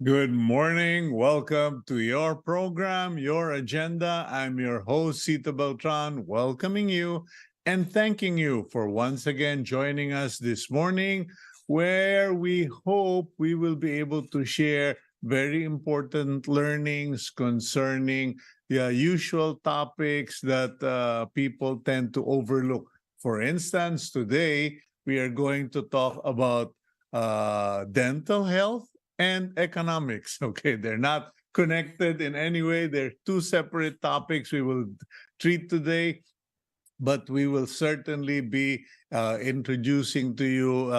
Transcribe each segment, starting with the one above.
Good morning. Welcome to your program, Your Agenda. I'm your host, Cito Beltran, welcoming you and thanking you for once again joining us this morning, where we hope we will be able to share very important learnings concerning the usual topics that people tend to overlook. For instance, today we are going to talk about dental health and economics. Okay, they're not connected in any way. They're two separate topics we will treat today, but we will certainly be introducing to you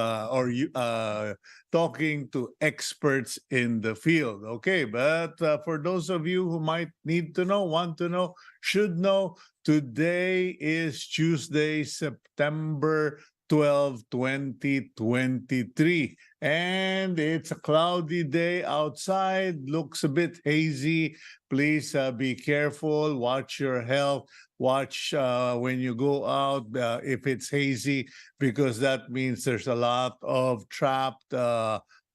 talking to experts in the field. Okay, but for those of you who might need to know, want to know, should know, today is Tuesday, September 12, 2023. And it's a cloudy day outside, looks a bit hazy. Please be careful, watch your health, watch when you go out if it's hazy, because that means there's a lot of trapped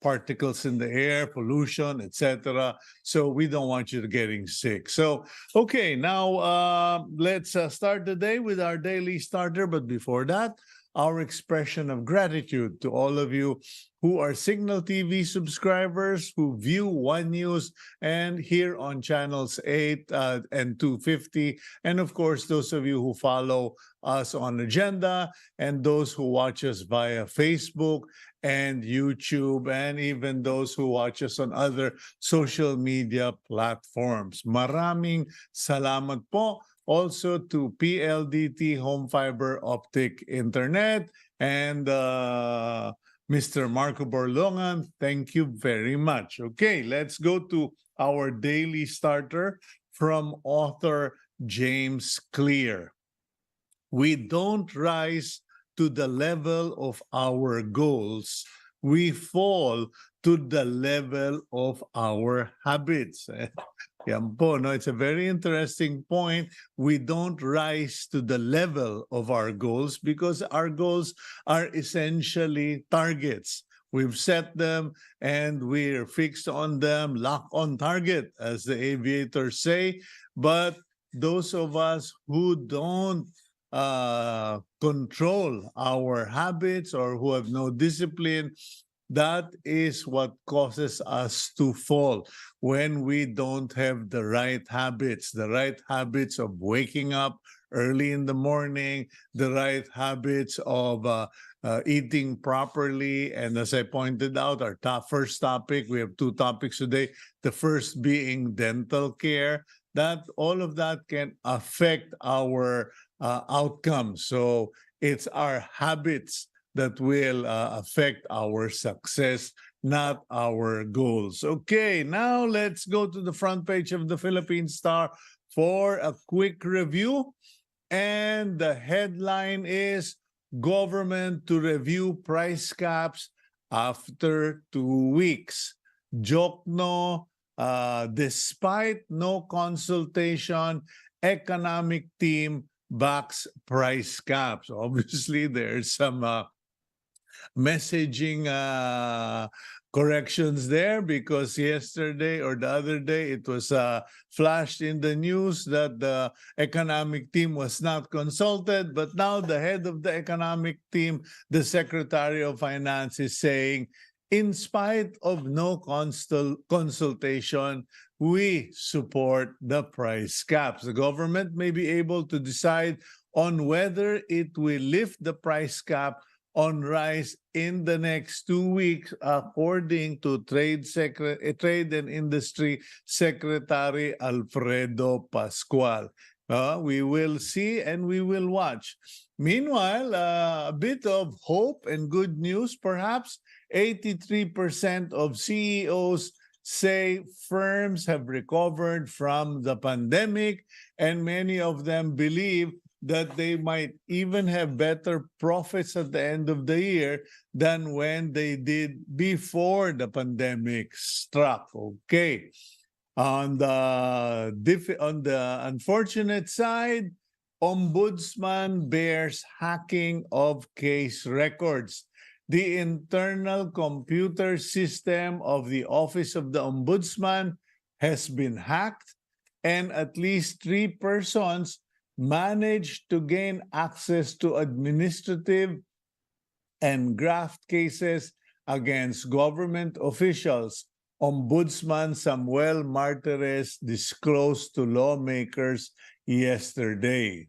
particles in the air, pollution, etc. So we don't want you to getting sick. So, okay, now let's start the day with our daily starter. But before that, our expression of gratitude to all of you who are Cignal TV subscribers, who view One News and here on channels 8 and 250. And of course, those of you who follow us on Agenda and those who watch us via Facebook and YouTube, and even those who watch us on other social media platforms. Maraming salamat po. Also to PLDT Home Fiber Optic Internet and Mr. Marco Borlongan, thank you very much. Okay, let's go to our daily starter from author James Clear. We don't rise to the level of our goals. We fall to the level of our habits. Yan po, no? It's a very interesting point. We don't rise to the level of our goals because our goals are essentially targets. We've set them and we're fixed on them, lock on target, as the aviators say. But those of us who don't control our habits or who have no discipline, that is what causes us to fall when we don't have the right habits of waking up early in the morning, the right habits of eating properly. And as I pointed out, our first topic, we have two topics today. The first being dental care. That all of that can affect our outcomes. So it's our habits that will affect our success, not our goals. Okay, now let's go to the front page of the Philippine Star for a quick review. And the headline is Government to Review Price Caps After 2 Weeks. Jokno, despite no consultation, economic team backs price caps. Obviously, there's some messaging corrections there, because yesterday or the other day it was flashed in the news that the economic team was not consulted, but now the head of the economic team, the Secretary of Finance, is saying, in spite of no consultation, we support the price caps. The government may be able to decide on whether it will lift the price cap on rice in the next 2 weeks, according to Trade and Industry Secretary Alfredo Pascual. We will see and we will watch. Meanwhile, a bit of hope and good news, perhaps. 83% of CEOs say firms have recovered from the pandemic, and many of them believe that they might even have better profits at the end of the year than when they did before the pandemic struck. Okay. On the unfortunate side, Ombudsman bears hacking of case records. the internal computer system of the Office of the Ombudsman has been hacked, and at least 3 persons managed to gain access to administrative and graft cases against government officials. Ombudsman Samuel Martires disclosed to lawmakers yesterday.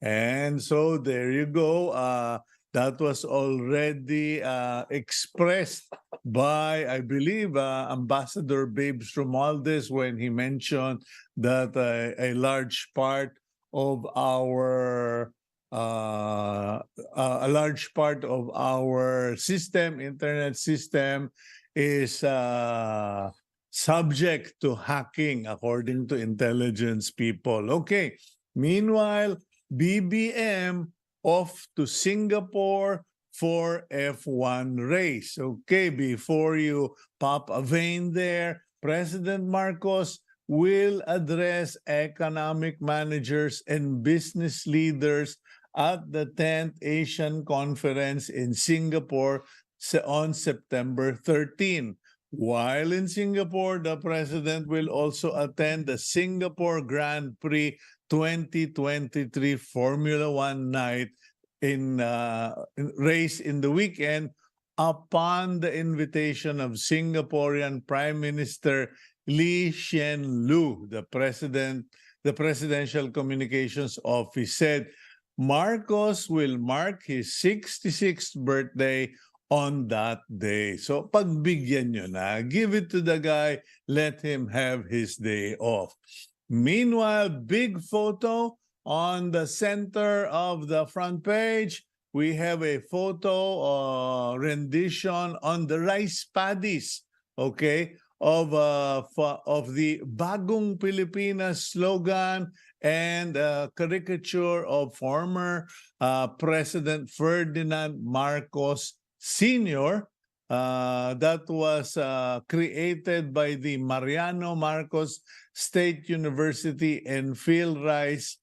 And so there you go. That was already expressed by, I believe, Ambassador Babes Romualdez when he mentioned that a large part of our system, internet system, is subject to hacking, according to intelligence people. Okay. Meanwhile, BBM off to Singapore for F1 race. Okay, before you pop a vein there, President Marcos will address economic managers and business leaders at the 10th Asian Conference in Singapore on September 13. While in Singapore, the president will also attend the Singapore Grand Prix 2023 Formula One night in race in the weekend upon the invitation of Singaporean Prime Minister Lee Hsien Loong. The Presidential Communications Office said Marcos will mark his 66th birthday on that day. So pagbigyan nyo na, give it to the guy, let him have his day off. Meanwhile, big photo on the center of the front page. We have a photo rendition on the rice paddies, okay, of the Bagong Pilipinas slogan and caricature of former President Ferdinand Marcos Sr. That was created by the Mariano Marcos State University and PhilRice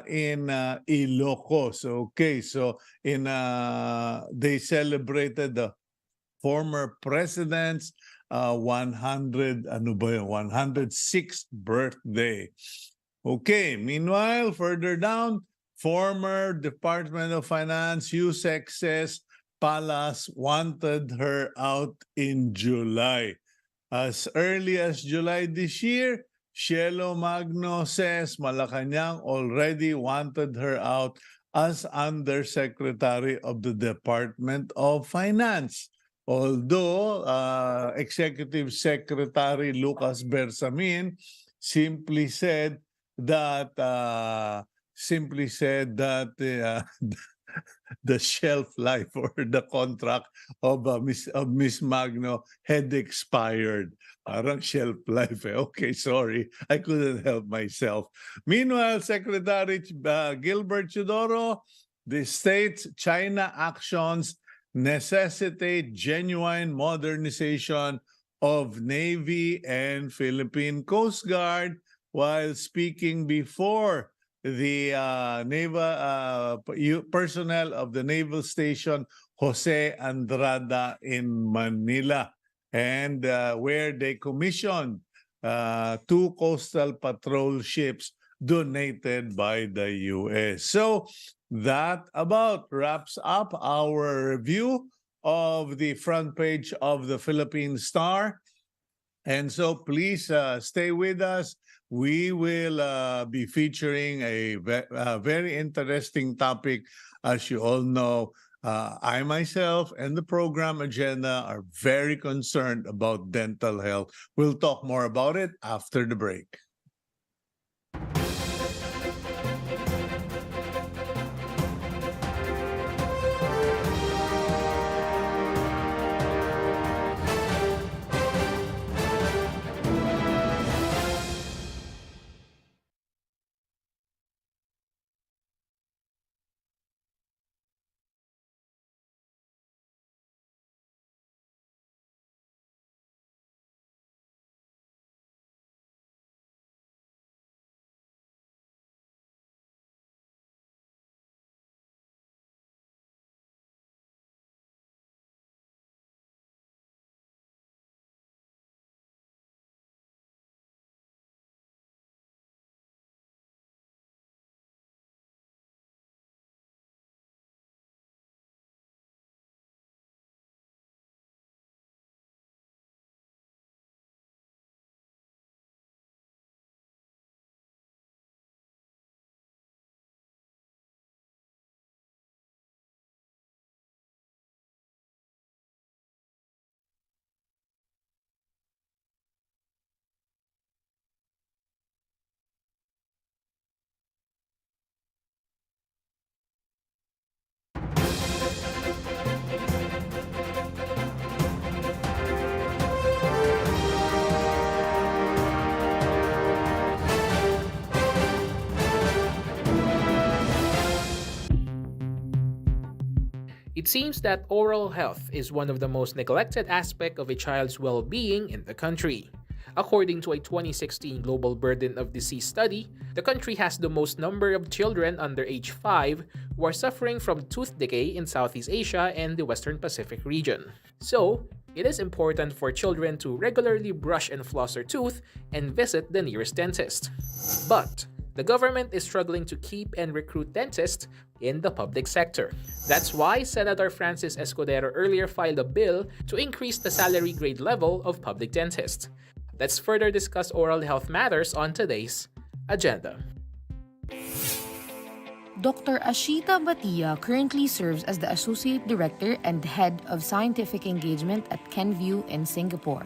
in Ilocos. Okay, so they celebrated the former president's 106th birthday. Okay, meanwhile, further down, former Department of Finance Yusek says Palas wanted her out in July. As early as July this year, Cielo Magno says Malacanang already wanted her out as Undersecretary of the Department of Finance. Although Executive Secretary Lucas Bersamin simply said that the shelf life or the contract of Miss Magno had expired. Parang shelf life. Okay, sorry. I couldn't help myself. Meanwhile, Secretary Gilbert Chudoro, the state's China actions necessitate genuine modernization of Navy and Philippine Coast Guard while speaking before the naval personnel of the Naval Station Jose Andrada in Manila, and where they commissioned 2 coastal patrol ships donated by the U.S. So that about wraps up our review of the front page of the Philippine Star. And so please stay with us. We will be featuring a very interesting topic. As you all know, I myself and the program agenda are very concerned about dental health. We'll talk more about it after the break. It seems that oral health is one of the most neglected aspects of a child's well-being in the country. According to a 2016 Global Burden of Disease study, the country has the most number of children under age 5 who are suffering from tooth decay in Southeast Asia and the Western Pacific region. So, it is important for children to regularly brush and floss their tooth and visit the nearest dentist. But the government is struggling to keep and recruit dentists in the public sector. That's why Senator Francis Escudero earlier filed a bill to increase the salary grade level of public dentists. Let's further discuss oral health matters on today's agenda. Dr. Ashita Bhatia currently serves as the Associate Director and Head of Scientific Engagement at Kenvue in Singapore.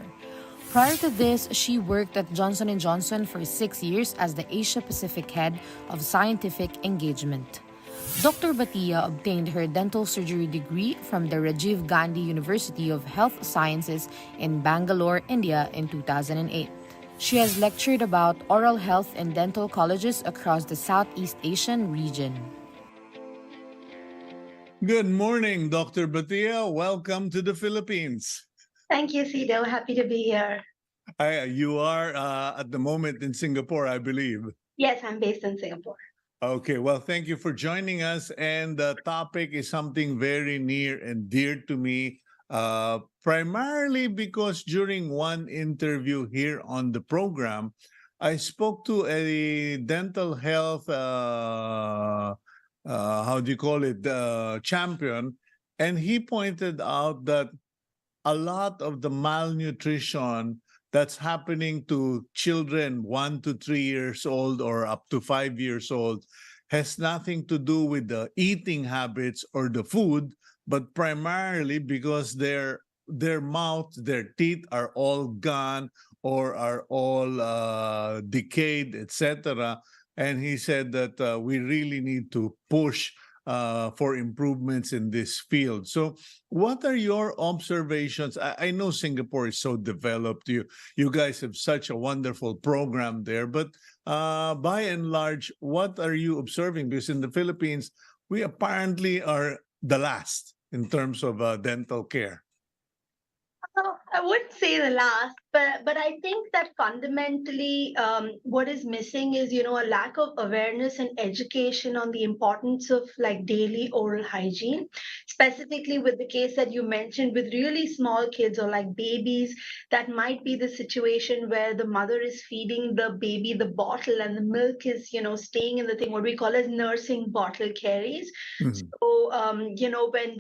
Prior to this, she worked at Johnson & Johnson for 6 years as the Asia Pacific Head of Scientific Engagement. Dr. Bhatia obtained her dental surgery degree from the Rajiv Gandhi University of Health Sciences in Bangalore, India in 2008. She has lectured about oral health in dental colleges across the Southeast Asian region. Good morning, Dr. Batia. Welcome to the Philippines. Thank you, Cito. Happy to be here. You are at the moment in Singapore, I believe. Yes, I'm based in Singapore. Okay, well, thank you for joining us. And the topic is something very near and dear to me, primarily because during one interview here on the program, I spoke to a dental health, how do you call it, champion, and he pointed out that a lot of the malnutrition that's happening to children 1 to 3 years old or up to 5 years old has nothing to do with the eating habits or the food, but primarily because their mouth, their teeth are all gone or are all decayed, etc. And he said that we really need to push for improvements in this field. So, what are your observations? I know Singapore is so developed. You guys have such a wonderful program there, but by and large, what are you observing? Because in the Philippines, we apparently are the last in terms of dental care. I wouldn't say the last, but I think that fundamentally, what is missing is a lack of awareness and education on the importance of like daily oral hygiene, specifically with the case that you mentioned with really small kids or like babies. That might be the situation where the mother is feeding the baby the bottle and the milk is staying in the thing, what we call as nursing bottle caries. Mhm. So when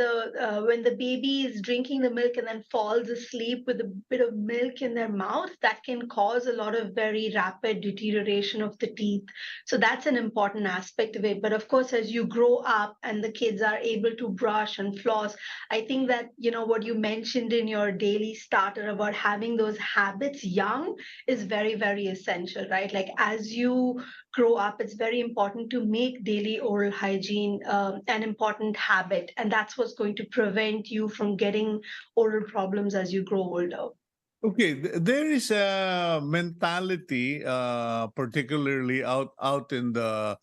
the baby is drinking the milk and then falls asleep with a bit of milk in their mouth, that can cause a lot of very rapid deterioration of the teeth. So that's an important aspect of it. But of course, as you grow up and the kids are able to brush and floss, I think that what you mentioned in your daily starter about having those habits young is very, very essential, right? Like as you grow up, it's very important to make daily oral hygiene an important habit. And that's what's going to prevent you from getting oral problems as you grow older. Okay, there is a mentality, particularly out in the,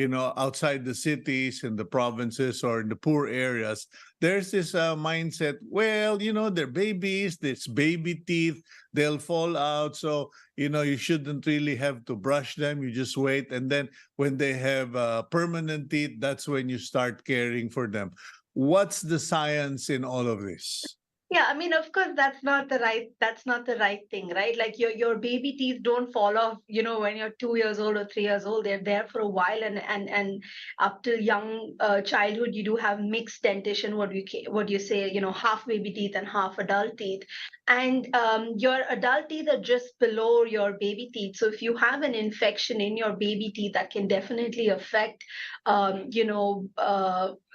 outside the cities, in the provinces, or in the poor areas. There's this mindset. Well, they're babies. It's baby teeth. They'll fall out. So you shouldn't really have to brush them. You just wait, and then when they have permanent teeth, that's when you start caring for them. What's the science in all of this? Yeah, I mean, of course, that's not the right thing, right? Like your baby teeth don't fall off, when you're 2 years old or 3 years old. They're there for a while, and up till young childhood, you do have mixed dentition, what you say, half baby teeth and half adult teeth, and your adult teeth are just below your baby teeth. So if you have an infection in your baby teeth, that can definitely affect,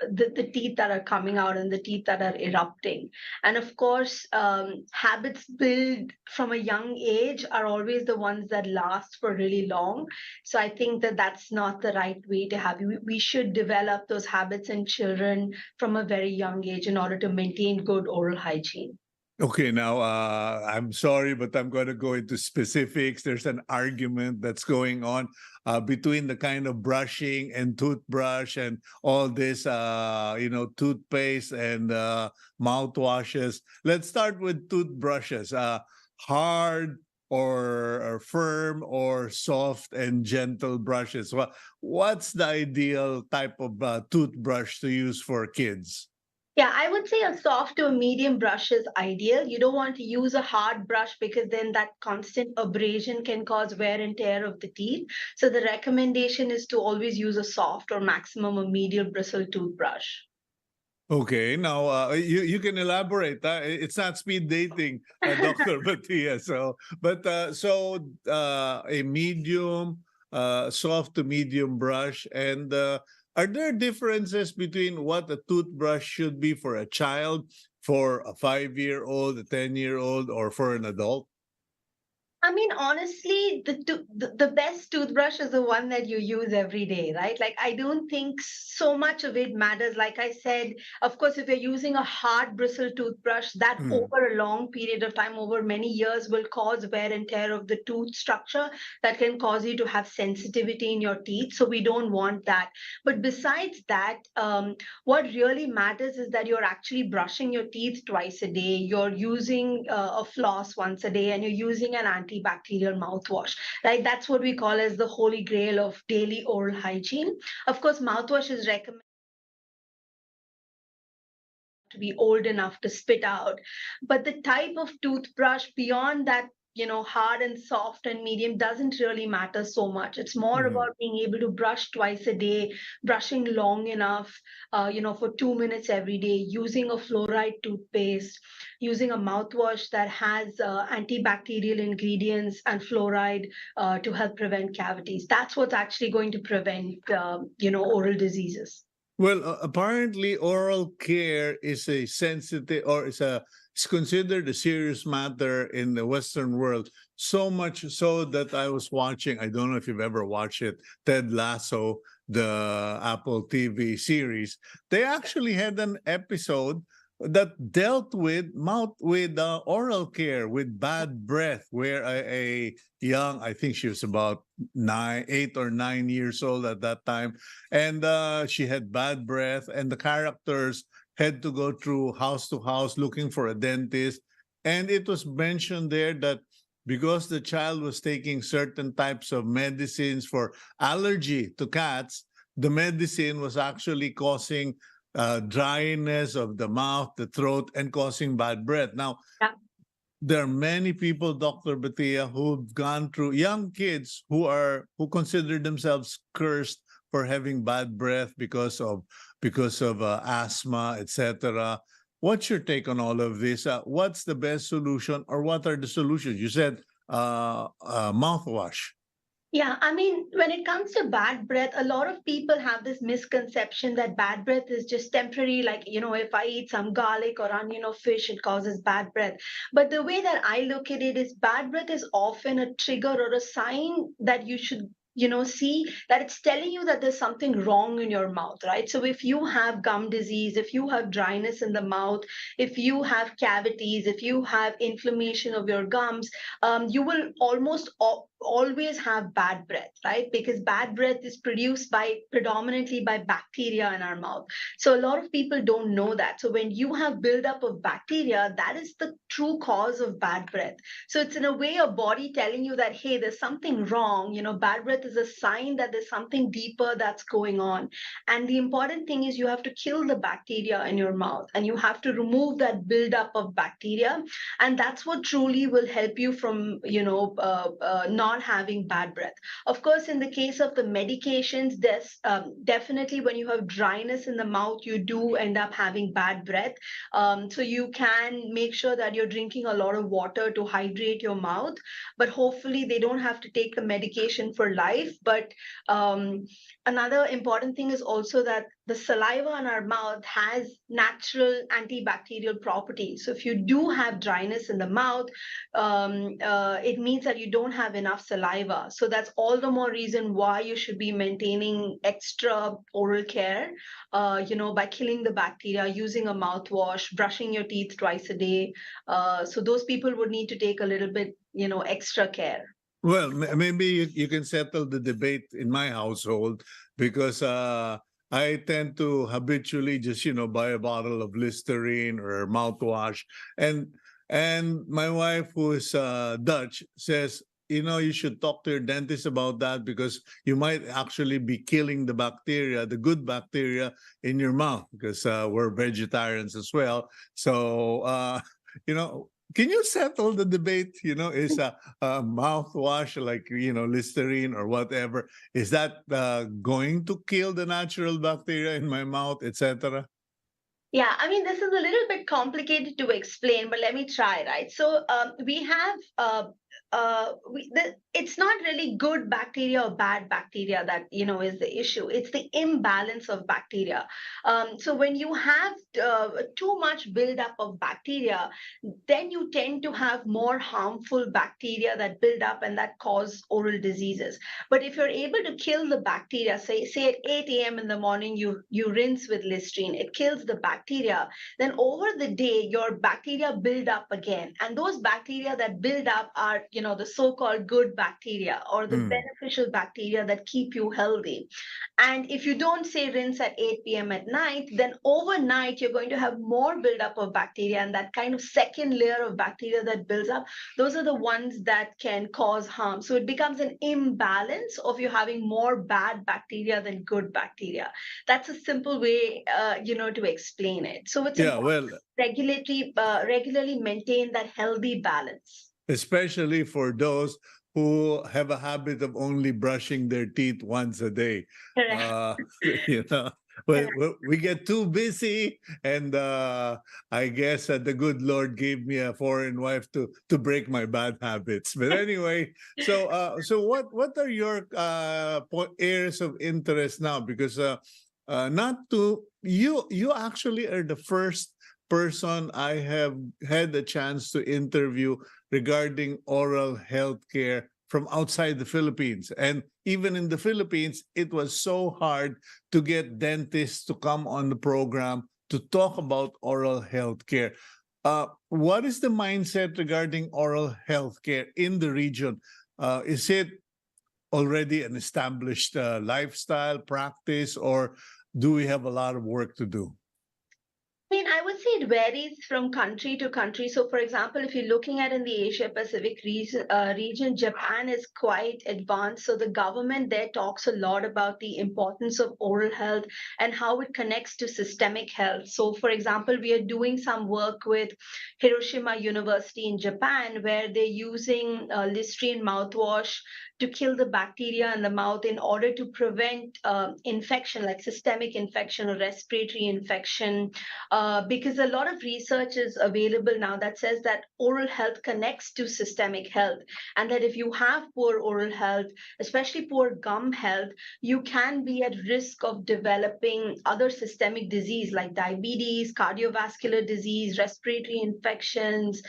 the teeth that are coming out and the teeth that are erupting. And of course, habits built from a young age are always the ones that last for really long. So I think that that's not the right way to have. We should develop those habits in children from a very young age in order to maintain good oral hygiene. Okay, now I'm sorry, but I'm going to go into specifics. There's an argument that's going on between the kind of brushing and toothbrush and all this, toothpaste and mouthwashes. Let's start with toothbrushes. Hard or firm or soft and gentle brushes. What's the ideal type of toothbrush to use for kids? Yeah, I would say a soft to a medium brush is ideal. You don't want to use a hard brush because then that constant abrasion can cause wear and tear of the teeth. So the recommendation is to always use a soft or maximum a medium bristle toothbrush. Okay, now you can elaborate. It's not speed dating, Dr. Batia. A medium, soft to medium brush, and are there differences between what a toothbrush should be for a child, for a 5-year-old, a 10-year-old, or for an adult? I mean, honestly, the best toothbrush is the one that you use every day, right? Like, I don't think so much of it matters. Like I said, of course, if you're using a hard bristle toothbrush, that Mm. over a long period of time, over many years, will cause wear and tear of the tooth structure that can cause you to have sensitivity in your teeth. So we don't want that. But besides that, what really matters is that you're actually brushing your teeth twice a day. You're using a floss once a day, and you're using an antibacterial mouthwash, right? That's what we call as the holy grail of daily oral hygiene. Of course, mouthwash is recommended to be old enough to spit out. But the type of toothbrush beyond that, hard and soft and medium doesn't really matter so much. It's more Mhm. about being able to brush twice a day, brushing long enough, for 2 minutes every day, using a fluoride toothpaste, using a mouthwash that has antibacterial ingredients and fluoride to help prevent cavities. That's what's actually going to prevent, oral diseases. Well, apparently, oral care is a sensitive or is considered a serious matter in the Western world. So much so that I was watching. I don't know if you've ever watched it, Ted Lasso, the Apple TV series. They actually had an episode that dealt with oral care with bad breath, where a young, I think she was about 8 or 9 years old at that time, and she had bad breath, and the characters had to go through house to house looking for a dentist. And it was mentioned there that because the child was taking certain types of medicines for allergy to cats, the medicine was actually causing dryness of the mouth, the throat, and causing bad breath. Now, Yeah. there are many people, Dr. Batia, who've gone through, young kids who consider themselves cursed for having bad breath because of asthma, etc. What's your take on all of this? What's the best solution, or what are the solutions? You said mouthwash. Yeah, I mean, when it comes to bad breath, a lot of people have this misconception that bad breath is just temporary. Like, if I eat some garlic or onion or fish, it causes bad breath. But the way that I look at it is bad breath is often a trigger or a sign that you should. See that it's telling you that there's something wrong in your mouth, right? So if you have gum disease, if you have dryness in the mouth, if you have cavities, if you have inflammation of your gums, you will always have bad breath, right? Because bad breath is produced predominantly by bacteria in our mouth. So a lot of people don't know that. So when you have buildup of bacteria, that is the true cause of bad breath. So it's in a way your body telling you that, hey, there's something wrong. Bad breath is a sign that there's something deeper that's going on. And the important thing is you have to kill the bacteria in your mouth, and you have to remove that buildup of bacteria. And that's what truly will help you from not having bad breath. Of course, in the case of the medications, there's definitely, when you have dryness in the mouth, you do end up having bad breath. So you can make sure that you're drinking a lot of water to hydrate your mouth, but hopefully they don't have to take the medication for life. life. But another important thing is also that the saliva in our mouth has natural antibacterial properties. So if you do have dryness in the mouth, it means that you don't have enough saliva. So that's all the more reason why you should be maintaining extra oral care, by killing the bacteria, using a mouthwash, brushing your teeth twice a day. So those people would need to take a little bit, extra care. Well, maybe you can settle the debate in my household because I tend to habitually just buy a bottle of Listerine or mouthwash, and my wife, who is Dutch, says, you should talk to your dentist about that because you might actually be killing the bacteria, the good bacteria in your mouth, because we're vegetarians as well. So, can you settle the debate? Is a mouthwash like, Listerine or whatever, is that going to kill the natural bacteria in my mouth, etc.? Yeah, I mean, this is a little bit complicated to explain, but let me try, right? So we have it's not really good bacteria or bad bacteria that is the issue. It's the imbalance of bacteria. So when you have too much buildup of bacteria, then you tend to have more harmful bacteria that build up and that cause oral diseases. But if you're able to kill the bacteria, say at 8 a.m. in the morning, you rinse with Listerine, it kills the bacteria. Then over the day, your bacteria build up again, and those bacteria that build up are the so-called good bacteria or the beneficial bacteria that keep you healthy. And if you don't say rinse at 8 p.m. at night, then overnight you're going to have more buildup of bacteria, and that kind of second layer of bacteria that builds up, those are the ones that can cause harm. So it becomes an imbalance of you having more bad bacteria than good bacteria. That's a simple way, to explain it. So it's important to regularly maintain that healthy balance. Especially for those who have a habit of only brushing their teeth once a day. You know, we get too busy, and I guess the good Lord gave me a foreign wife to break my bad habits. But anyway, so what are your areas of interest now? Because not to you actually are the first person I have had the chance to interview regarding oral health care from outside the Philippines. And even in the Philippines, it was so hard to get dentists to come on the program to talk about oral health care. What is the mindset regarding oral health care in the region? Is it already an established lifestyle practice, or do we have a lot of work to do? I mean, I would say it varies from country to country. So, for example, if you're looking at in the Asia Pacific region, Japan is quite advanced. So the government there talks a lot about the importance of oral health and how it connects to systemic health. So, for example, we are doing some work with Hiroshima University in Japan, where they're using Listerine mouthwash to kill the bacteria in the mouth in order to prevent infection, like systemic infection or respiratory infection. Because a lot of research is available now that says that oral health connects to systemic health, and that if you have poor oral health, especially poor gum health, you can be at risk of developing other systemic disease like diabetes, cardiovascular disease, respiratory infections,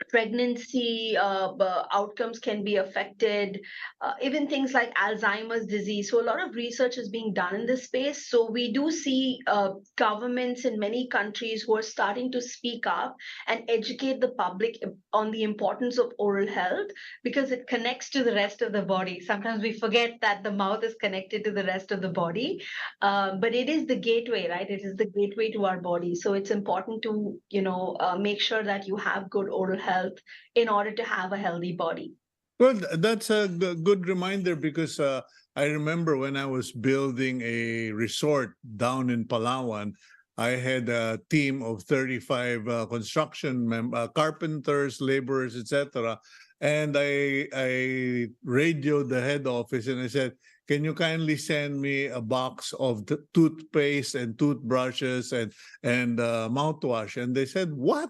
pregnancy outcomes can be affected, even things like Alzheimer's disease. So a lot of research is being done in this space. So we do see governments in many countries who are starting to speak up and educate the public on the importance of oral health, because it connects to the rest of the body. Sometimes we forget that the mouth is connected to the rest of the body, but it is the gateway, right? It is the gateway to our body. So it's important to make sure that you have good oral health in order to have a healthy body. Well, that's a good reminder, because I remember when I was building a resort down in Palawan, I had a team of 35 construction carpenters, laborers, etc. And I radioed the head office and I said, can you kindly send me a box of toothpaste and toothbrushes and mouthwash? And they said, what?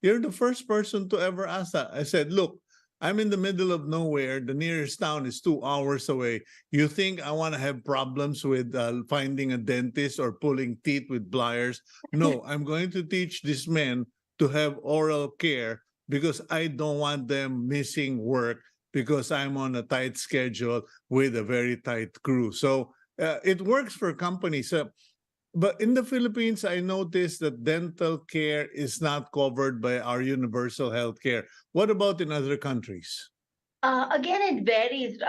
You're the first person to ever ask that. I said, look, I'm in the middle of nowhere. The nearest town is 2 hours away. You think I want to have problems with finding a dentist or pulling teeth with pliers? No, I'm going to teach these men to have oral care because I don't want them missing work because I'm on a tight schedule with a very tight crew. So it works for companies. But in the Philippines, I noticed that dental care is not covered by our universal health care. What about in other countries? Again, it varies.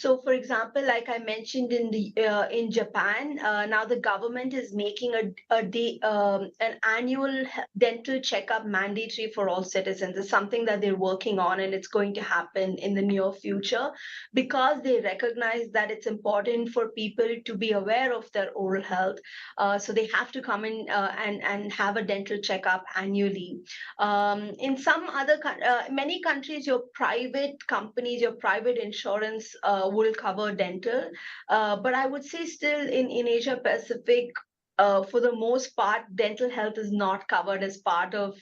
So, for example, like I mentioned in Japan, now the government is making a day an annual dental checkup mandatory for all citizens. It's something that they're working on, and it's going to happen in the near future because they recognize that it's important for people to be aware of their oral health. So they have to come in and have a dental checkup annually. In some other many countries, your private companies, your private insurance will cover dental, but I would say still in Asia Pacific, for the most part, dental health is not covered as part of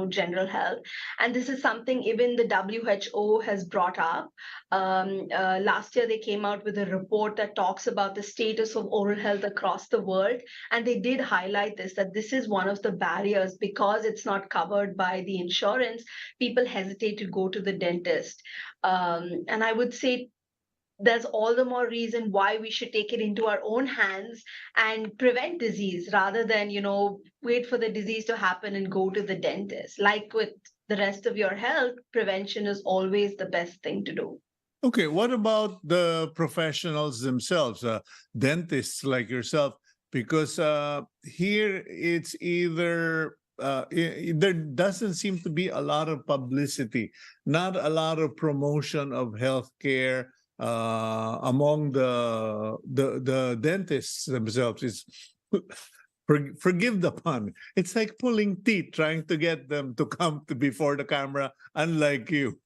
general health, and this is something even the WHO has brought up. Last year, they came out with a report that talks about the status of oral health across the world, and they did highlight that this is one of the barriers because it's not covered by the insurance. People hesitate to go to the dentist, and I would say there's all the more reason why we should take it into our own hands and prevent disease rather than wait for the disease to happen and go to the dentist. Like with the rest of your health, prevention is always the best thing to do. Okay, what about the professionals themselves, dentists like yourself? Because here it's either there doesn't seem to be a lot of publicity, not a lot of promotion of healthcare among the dentists themselves. It's forgive the pun. It's like pulling teeth, trying to get them to come to before the camera, unlike you.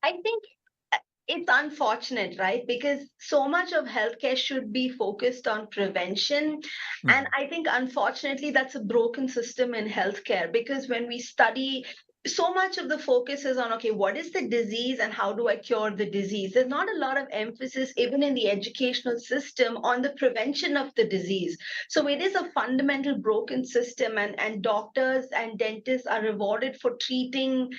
I think it's unfortunate, right? Because so much of healthcare should be focused on prevention. And I think, unfortunately, that's a broken system in healthcare because when we study, so much of the focus is on, okay, what is the disease and how do I cure the disease? There's not a lot of emphasis, even in the educational system, on the prevention of the disease. So it is a fundamental broken system, and doctors and dentists are rewarded for treating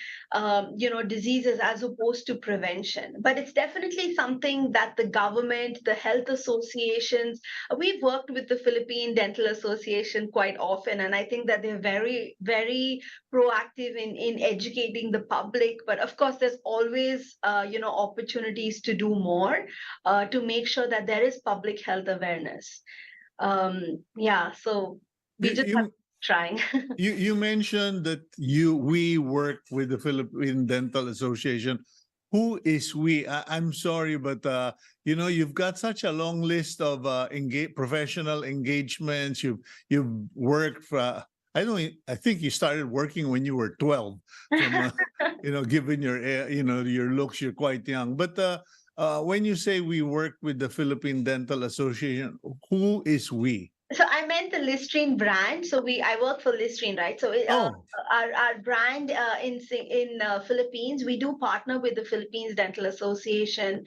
diseases as opposed to prevention. But it's definitely something that the government, the health associations, we've worked with the Philippine Dental Association quite often, and I think that they're very, very proactive in educating the public. But of course, there's always opportunities to do more to make sure that there is public health awareness. So we just have trying. You mentioned that we work with the Philippine Dental Association. Who is we? I'm sorry, but you've got such a long list of professional engagements. You've worked for. I think you started working when you were 12. From, given your looks, you're quite young. But when you say we work with the Philippine Dental Association, who is we? So I meant the Listerine brand. So I work for Listerine, right? So our brand in Philippines, we do partner with the Philippines Dental Association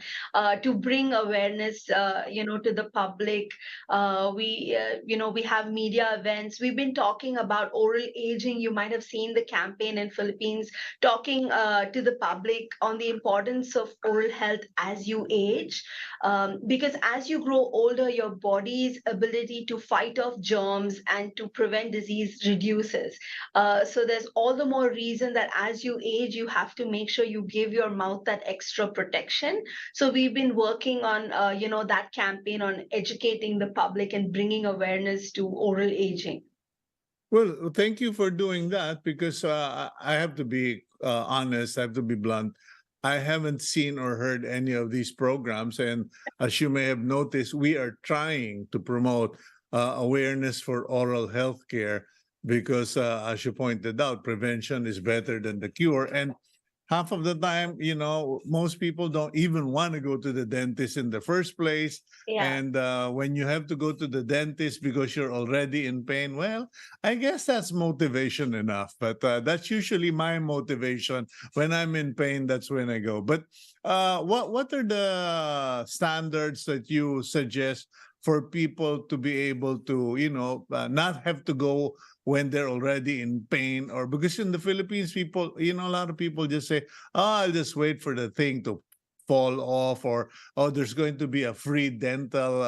to bring awareness, to the public. We have media events. We've been talking about oral aging. You might have seen the campaign in Philippines talking to the public on the importance of oral health as you age, because as you grow older, your body's ability to fight off germs and to prevent disease reduces. So there's all the more reason that as you age, you have to make sure you give your mouth that extra protection. So we've been working on, that campaign on educating the public and bringing awareness to oral aging. Well, thank you for doing that because I have to be honest, I have to be blunt. I haven't seen or heard any of these programs. And as you may have noticed, we are trying to promote awareness for oral health care because, as you pointed out, prevention is better than the cure. And half of the time, most people don't even want to go to the dentist in the first place. Yeah. And when you have to go to the dentist because you're already in pain, well, I guess that's motivation enough. But that's usually my motivation. When I'm in pain, that's when I go. But what are the standards that you suggest for people to be able to, not have to go when they're already in pain? Or because in the Philippines, people, a lot of people just say, oh, I'll just wait for the thing to fall off, or oh, there's going to be a free dental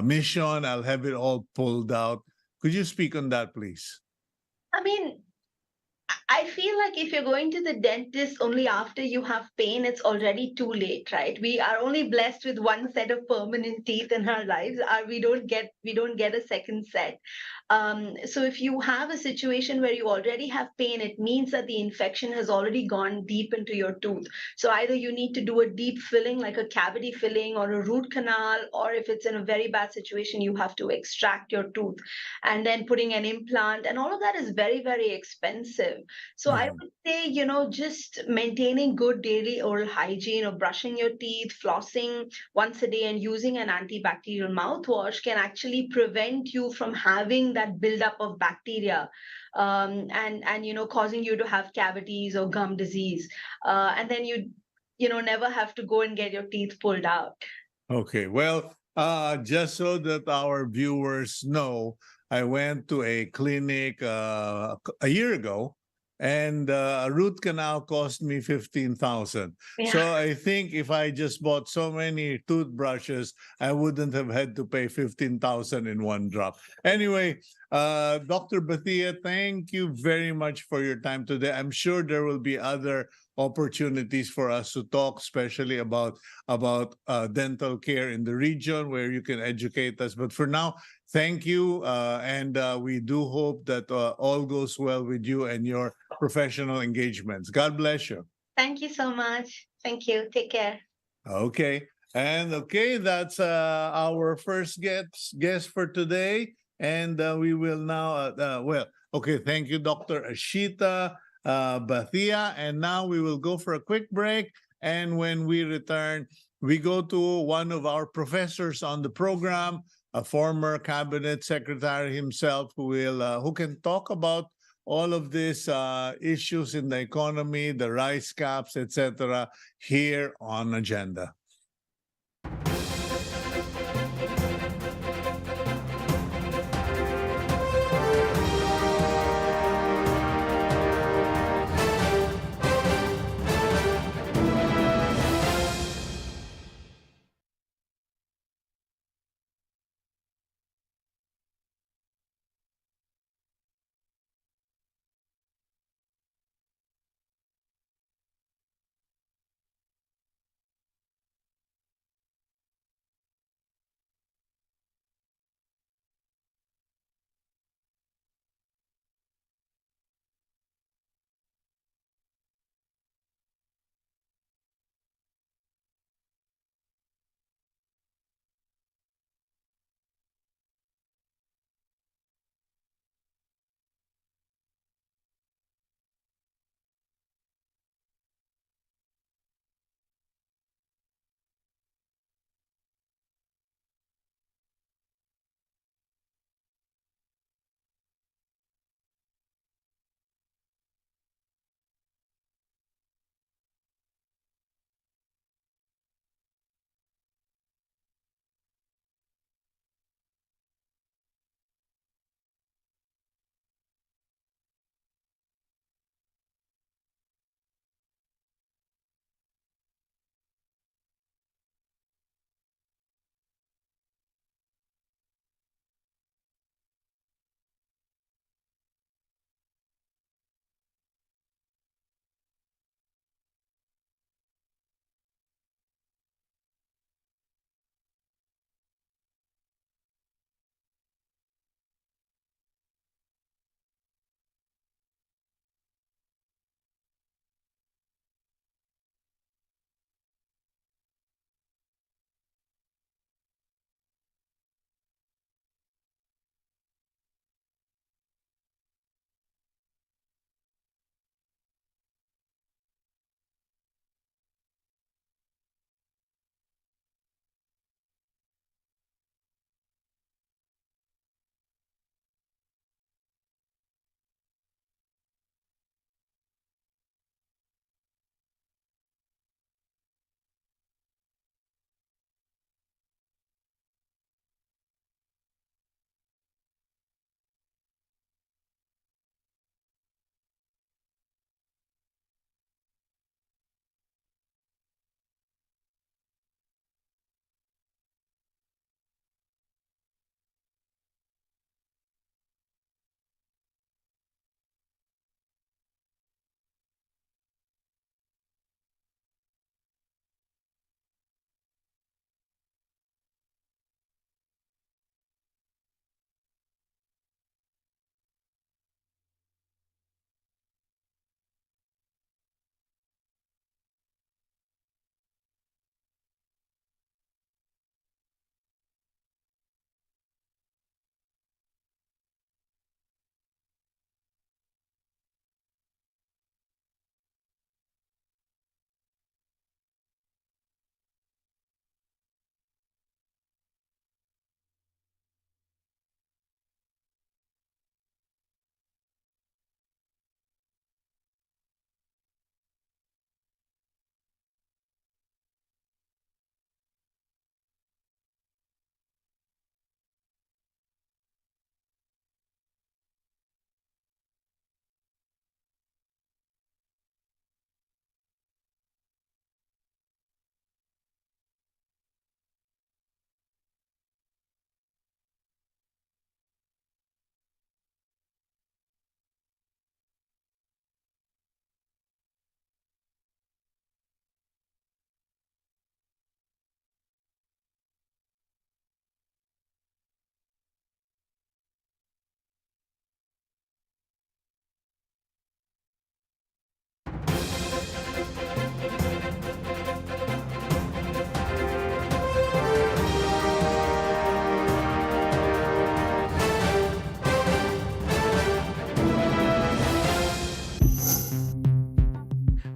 mission. I'll have it all pulled out. Could you speak on that, please? I mean, I feel like if you're going to the dentist only after you have pain, it's already too late, right? We are only blessed with one set of permanent teeth in our lives. We don't get a second set. So if you have a situation where you already have pain, it means that the infection has already gone deep into your tooth. So either you need to do a deep filling, like a cavity filling or a root canal, or if it's in a very bad situation, you have to extract your tooth and then putting an implant. And all of that is very, very expensive. So I Mhm. would say, just maintaining good daily oral hygiene or brushing your teeth, flossing once a day, and using an antibacterial mouthwash can actually prevent you from having that buildup of bacteria, and causing you to have cavities or gum disease. And then you never have to go and get your teeth pulled out. Okay. Well, just so that our viewers know, I went to a clinic a year ago, and a root canal cost me 15,000. Yeah. So I think if I just bought so many toothbrushes, I wouldn't have had to pay 15,000 in one drop. Anyway, Dr. Bathia, thank you very much for your time today. I'm sure there will be other opportunities for us to talk, especially about dental care in the region where you can educate us. But for now, thank you. And we do hope that all goes well with you and your professional engagements. God bless you. Thank you so much. Thank you. Take care. Okay. And okay, that's our first guest for today. And we will now, okay, thank you, Dr. Ashita Bhatia. And now we will go for a quick break. And when we return, we go to one of our professors on the program, a former cabinet secretary himself, who can talk about all of these issues in the economy, the rice caps, etc., here on Agenda.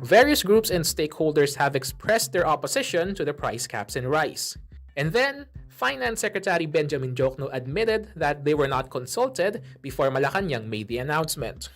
Various groups and stakeholders have expressed their opposition to the price caps in rice. And then, Finance Secretary Benjamin Jokno admitted that they were not consulted before Malacanang made the announcement.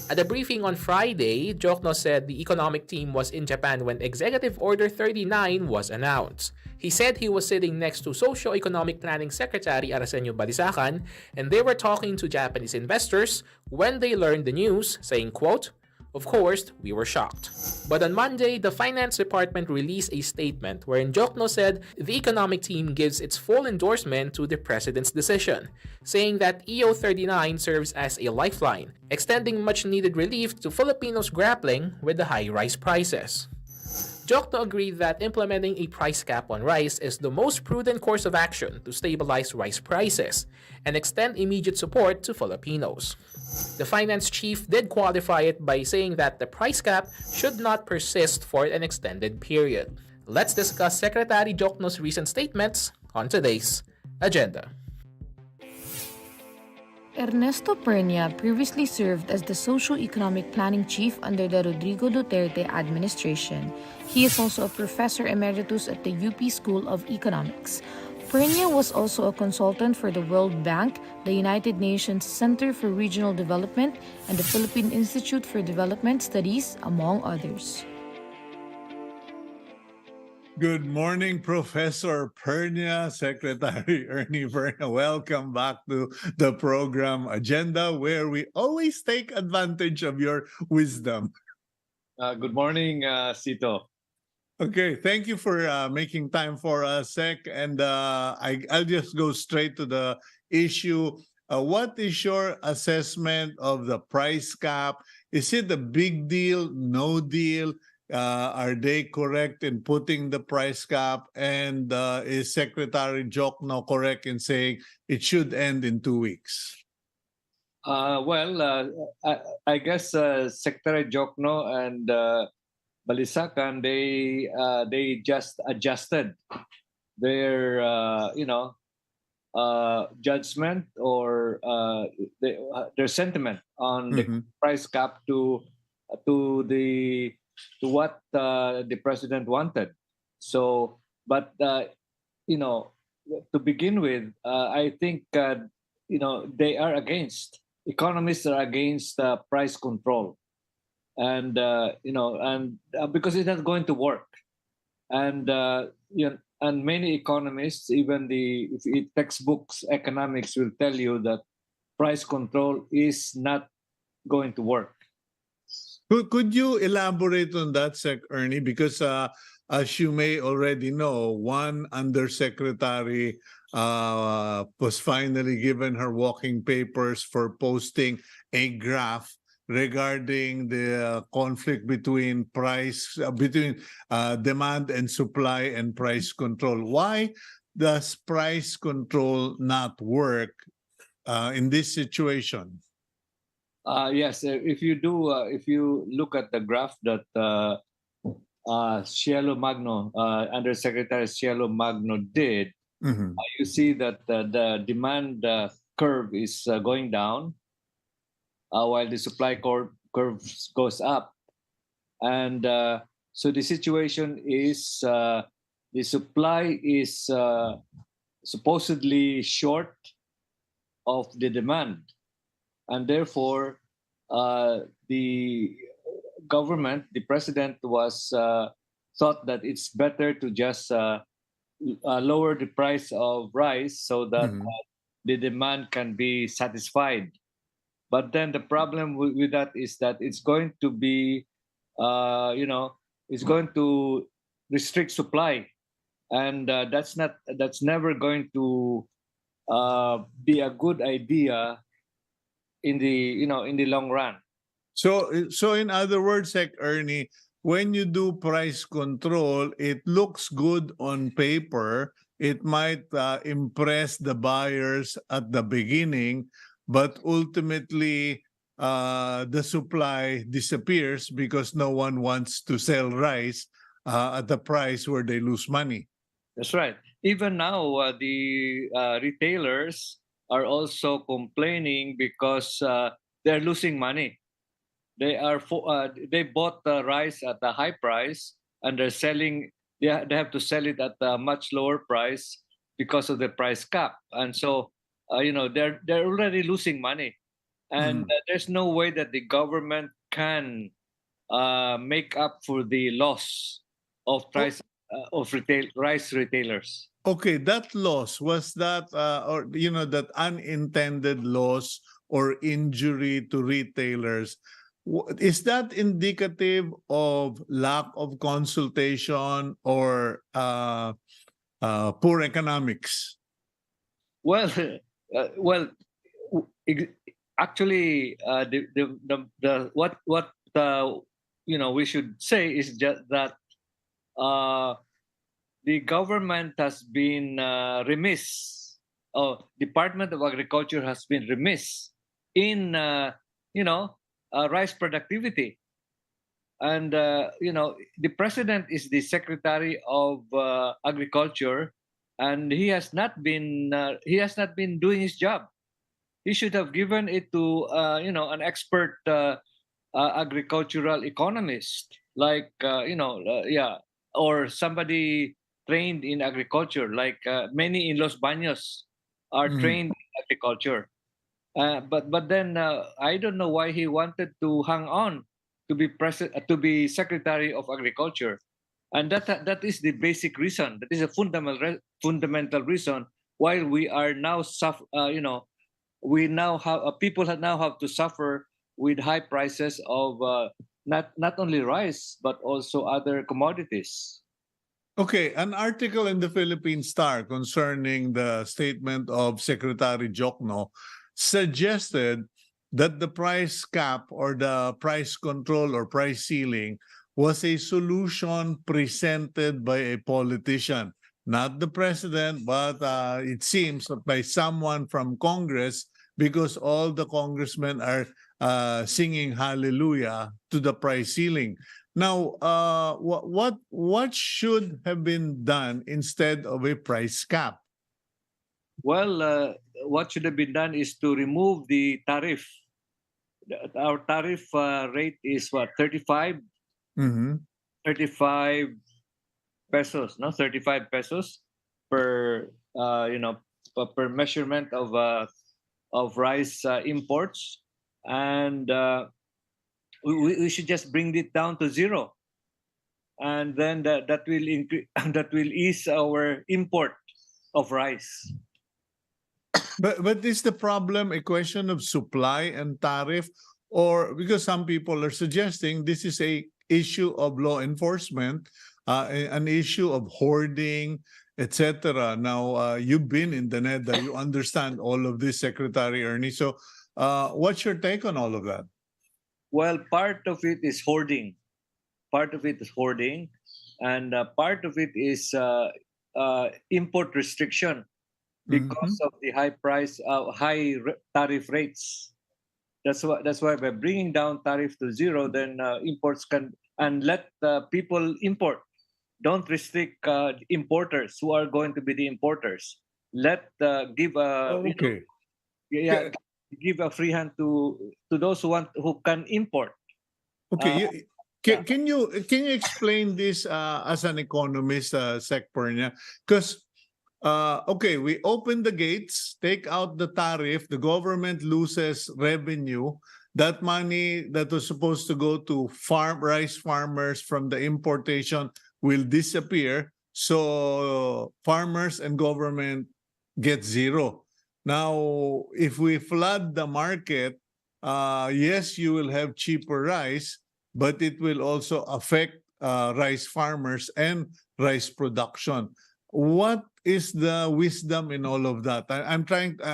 At a briefing on Friday, Jokno said the economic team was in Japan when Executive Order 39 was announced. He said he was sitting next to Socio-Economic Planning Secretary Arsenio Balisacan, and they were talking to Japanese investors when they learned the news, saying, quote, "Of course, we were shocked." But on Monday, the Finance Department released a statement wherein Jokno said the economic team gives its full endorsement to the President's decision, saying that EO 39 serves as a lifeline, extending much-needed relief to Filipinos grappling with the high rice prices. Jokno agreed that implementing a price cap on rice is the most prudent course of action to stabilize rice prices and extend immediate support to Filipinos. The finance chief did qualify it by saying that the price cap should not persist for an extended period. Let's discuss Secretary Jokno's recent statements on today's agenda. Ernesto Pernia previously served as the Socio-Economic Planning Chief under the Rodrigo Duterte administration. He is also a professor emeritus at the UP School of Economics. Pernia was also a consultant for the World Bank, the United Nations Center for Regional Development, and the Philippine Institute for Development Studies, among others. Good morning, Professor Pernia, Secretary Ernie Pernia. Welcome back to the program agenda, where we always take advantage of your wisdom. Good morning, Cito. Okay, thank you for making time for us, Sec. And I'll just go straight to the issue. What is your assessment of the price cap? Is it a big deal, no deal? Are they correct in putting the price cap? And is Secretary Jokno correct in saying it should end in 2 weeks? I guess Secretary Jokno and Balisacan, they just adjusted their judgment or their sentiment on the price cap to what the president wanted. So, but to begin with, I think they are against. Economists are against price control, and because it's not going to work, and and many economists, even textbooks economics, will tell you that price control is not going to work. Could you elaborate on that, Sec Ernie? Because as you may already know, one undersecretary was finally given her walking papers for posting a graph regarding the conflict between demand and supply and price control. Why does price control not work in this situation? Yes, if you look at the graph that Cielo Magno, Undersecretary Cielo Magno did, you see that the demand curve is going down, while the supply curve goes up. And so the situation is the supply is supposedly short of the demand. And therefore, the government, the president, thought that it's better to just lower the price of rice so that the demand can be satisfied. But then the problem with that is that it's going to be, it's going to restrict supply, and that's never going to be a good idea in the long run. So in other words, Sec Ernie, when you do price control, it looks good on paper. It might impress the buyers at the beginning, but ultimately the supply disappears because no one wants to sell rice at the price where they lose money. That's right. Even now, the retailers are also complaining because they're losing money. they bought the rice at a high price, and they're selling. They have to sell it at a much lower price because of the price cap, and so they're already losing money, and Mhm. there's no way that the government can make up for the loss of Oh, rice retailers. okay, that loss was that, or that unintended loss or injury to retailers. Is that indicative of lack of consultation or poor economics? Well, well, actually, what we should say is just that uh, the government has been remiss. Department of Agriculture has been remiss in rice productivity. And the president is the secretary of agriculture, and he has not been doing his job. He should have given it to an expert agricultural economist, like yeah, or somebody trained in agriculture, like many in Los Baños are Mhm. trained in agriculture. But then I don't know why he wanted to hang on to be to be Secretary of Agriculture, and that is the basic reason. That is a fundamental reason why we are now we now have people now have to suffer with high prices of not only rice but also other commodities. Okay, an article in the Philippine Star concerning the statement of Secretary Jokno suggested that the price cap or the price control or price ceiling was a solution presented by a politician, not the president, but it seems that by someone from Congress, because all the congressmen are singing hallelujah to the price ceiling. Now, what should have been done instead of a price cap? Well, what should have been done is to remove the tariff. Our tariff rate is what, Mhm. 35 pesos, no, 35 pesos per per measurement of rice imports, and we should just bring it down to zero, and then that will increase that will ease our import of rice. But is the problem a question of supply and tariff, or because some people are suggesting this is a issue of law enforcement, an issue of hoarding, etc. Now, you've been in the NEDA, you understand all of this, Secretary Ernie. So, what's your take on all of that? Well, part of it is hoarding. Part of it is hoarding, and part of it is import restriction because Mhm. of the tariff rates. That's why by bringing down tariff to zero, then imports can, and let people import. Don't restrict importers who are going to be the importers. Let give a Okay. yeah, give a free hand to those who can import. Okay, Uh, yeah. can you explain this as an economist, Sec Pernia? Because okay, we open the gates, take out the tariff, the government loses revenue. That money that was supposed to go to rice farmers from the importation will disappear. So farmers and government get zero. Now, if we flood the market, yes, you will have cheaper rice, but it will also affect rice farmers and rice production. What is the wisdom in all of that? I'm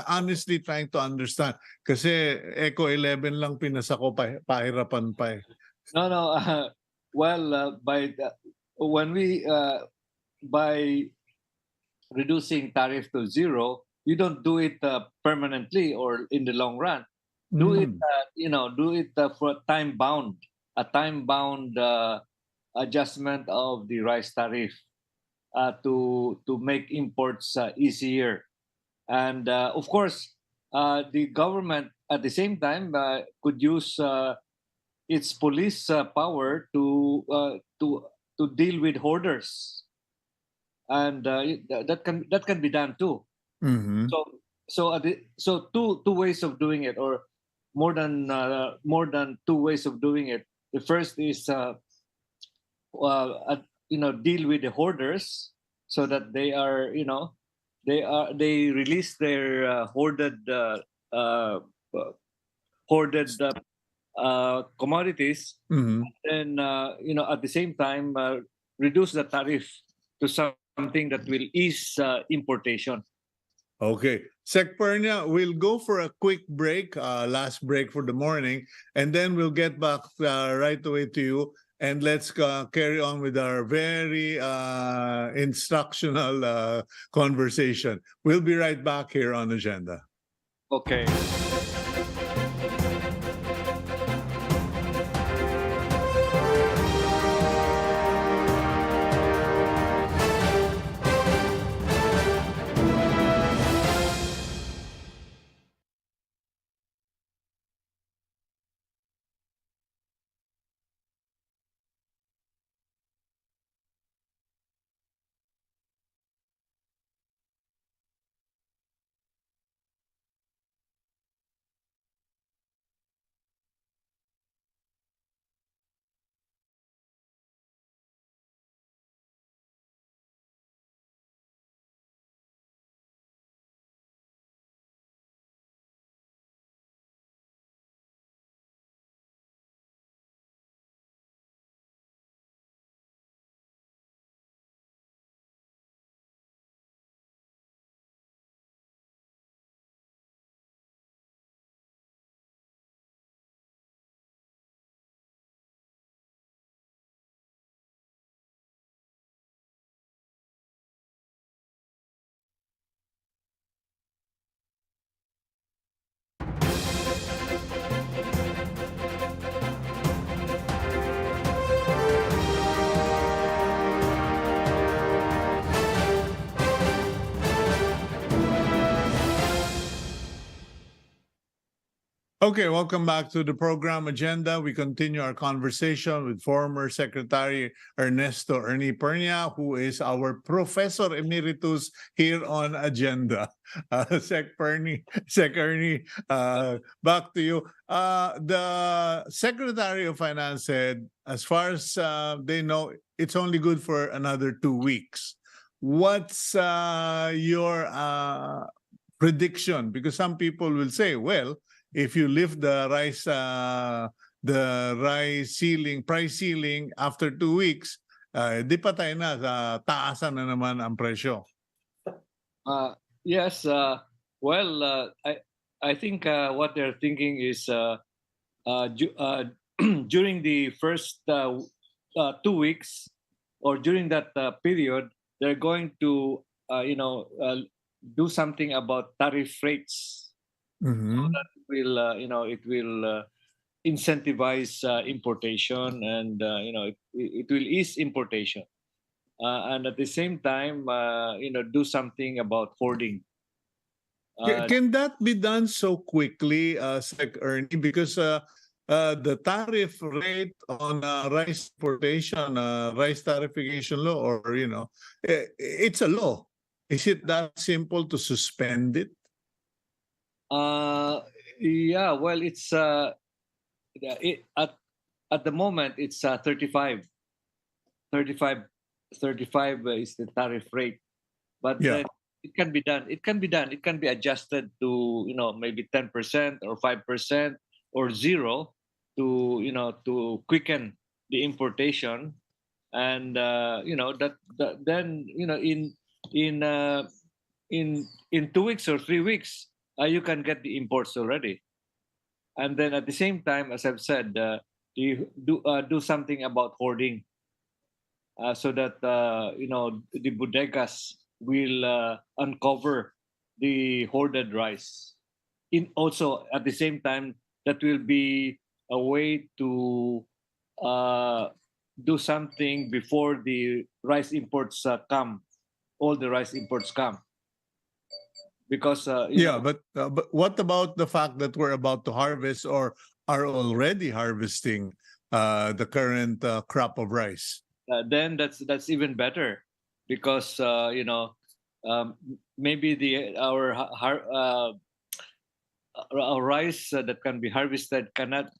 honestly trying to understand. Kasi Eco 11 lang pinasa ko, pahirapan pa eh. No, no. Well, when we by reducing tariff to zero, you don't do it permanently or in the long run. Do it, Mm. do it for a time bound adjustment of the rice tariff to make imports easier. And of course, the government at the same time could use its police power to deal with hoarders, and that can be done too. Mm-hmm. So two ways of doing it, or more than two ways of doing it. The first is deal with the hoarders, so that they release their uh, uh, hoarded commodities, Mm-hmm. and at the same time reduce the tariff to something that will ease importation. Okay. Sec Pernia, we'll go for a quick break, last break for the morning, and then we'll get back right away to you. And let's carry on with our very instructional conversation. We'll be right back here on Agenda. Okay. Okay, welcome back to the program agenda. We continue our conversation with former Secretary Ernesto Pernia, who is our Professor Emeritus here on Agenda. Sec Ernie, back to you. The Secretary of Finance said, as far as they know, it's only good for another 2 weeks. What's your prediction? Because some people will say, well, if you lift the rice ceiling, price ceiling after 2 weeks, di patay na, taasan na naman ang presyo. Yes. I think what they're thinking is during the first 2 weeks, or during that period, they're going to do something about tariff rates. Mm-hmm. It will incentivize importation, and it will ease importation, and at the same time do something about hoarding. Can that be done so quickly, Sec Ernie? Because the tariff rate on rice importation, rice tarification law, or it's a law. Is it that simple to suspend it? Yeah, well, it's at the moment it's 35 is the tariff rate, but Yeah. then it can be done. It can be adjusted to maybe 10% or 5% or zero, to quicken the importation, and then in 2 weeks or 3 weeks you can get the imports already. And then at the same time, as I've said, you do something about hoarding, so that the bodegas will uncover the hoarded rice. Also at the same time, that will be a way to do something before the rice imports come. All the rice imports come, because Yeah, but what about the fact that we're about to harvest, or are already harvesting the current crop of rice. Then that's even better, because maybe our rice that can be harvested cannot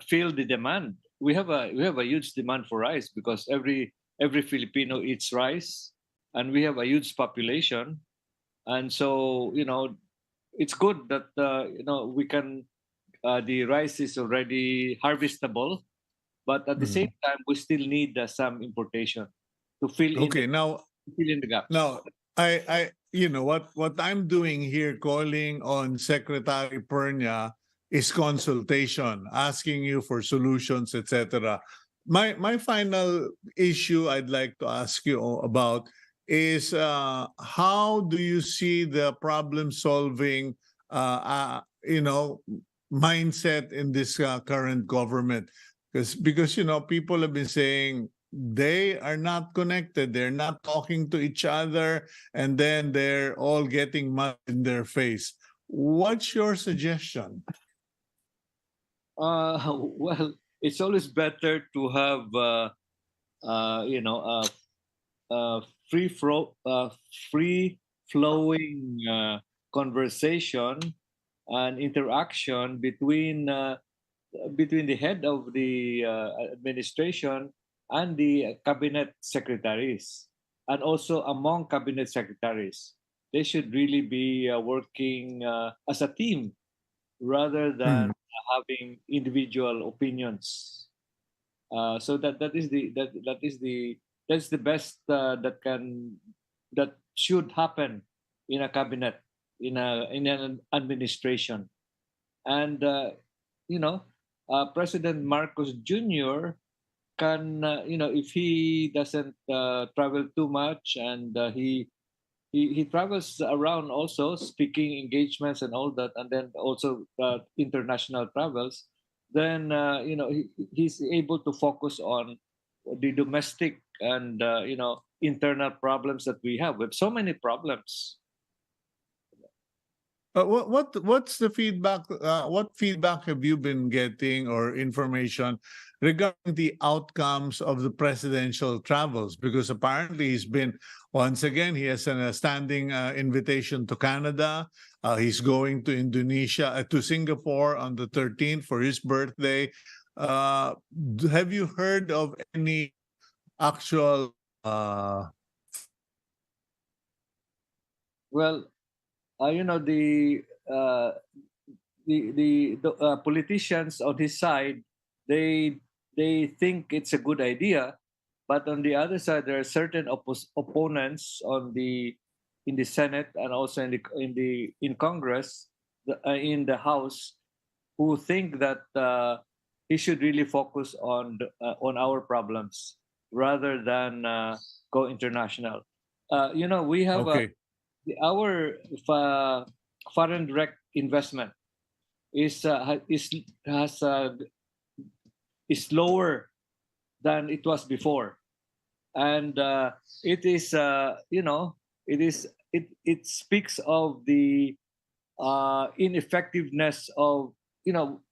fill the demand. We have a huge demand for rice, because every Filipino eats rice, and we have a huge population, and so it's good that we can the rice is already harvestable, but at the Mhm. same time we still need some importation to fill in Okay, the gaps. now what I'm doing here, calling on Secretary Pernia, is consultation, asking you for solutions, etc. My final issue I'd like to ask you about is how do you see the problem solving mindset in this current government? Because people have been saying they are not connected, they're not talking to each other, and then they're all getting mud in their face. What's your suggestion? Well, it's always better to have a free flowing conversation and interaction between the head of the administration and the cabinet secretaries, and also among cabinet secretaries. They should really be working as a team, rather than Hmm. having individual opinions. So that's the best that should happen in a cabinet, in an administration. And you know President Marcos Jr. can, if he doesn't travel too much, and he travels around also speaking engagements and all that, and then also international travels, then he's able to focus on the domestic and internal problems that we have. With so many problems. What's the feedback? What feedback have you been getting or information regarding the outcomes of the presidential travels? Because apparently once again, he has a standing invitation to Canada. He's going to Indonesia, to Singapore on the 13th for his birthday. Have you heard of any actual Well, uh, the politicians on his side, they think it's a good idea, but on the other side there are certain opponents in the Senate, and also in Congress, in the House, who think that he should really focus on our problems, rather than go international. We have okay? our foreign direct investment is has is lower than it was before, and it is it speaks of the ineffectiveness of,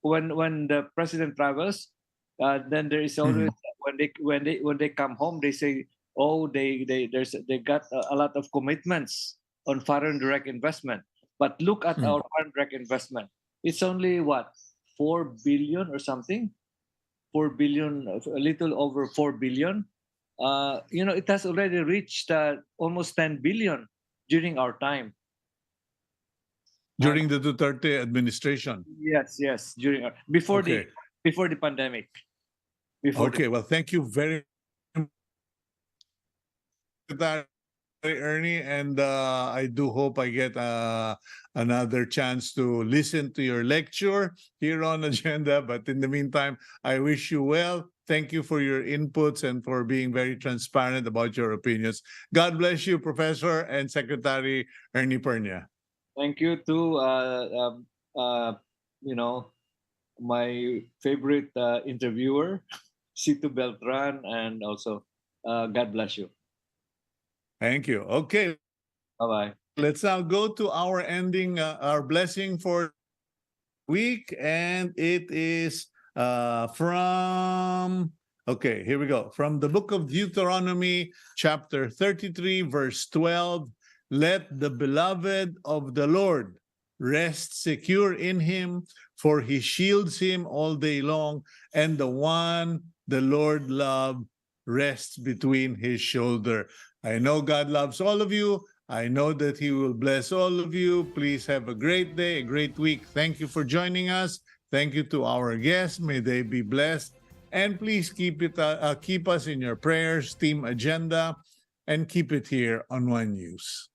when the president travels, then there is always, Mhm. when they come home, they say, oh, they got a lot of commitments on foreign direct investment. But look at Mhm. our foreign direct investment. It's only what, 4 billion or something, 4 billion, a little over 4 billion. It has already reached almost 10 billion during our time. And During the Duterte administration. yes, yes, during before the Okay. before the pandemic, before the Okay. Well, thank you very much, Ernie, and I do hope I get another chance to listen to your lecture here on Agenda. But in the meantime, I wish you well. Thank you for your inputs and for being very transparent about your opinions. God bless you, Professor and Secretary Ernie Pernia. Thank you to you know my favorite interviewer, Cito Beltran, and also God bless you. Thank you. Okay, Bye bye. let's now go to our ending, our blessing for week, and it is okay, here we go. From the book of Deuteronomy, chapter 33, verse 12. Let the beloved of the Lord rest secure in him, for he shields him all day long, and the one the Lord loved rests between his shoulder. I know God loves all of you. I know that he will bless all of you. Please have a great day, a great week. Thank you for joining us. Thank you to our guests. May they be blessed. And please keep us in your prayers, team agenda, and keep it here on One News.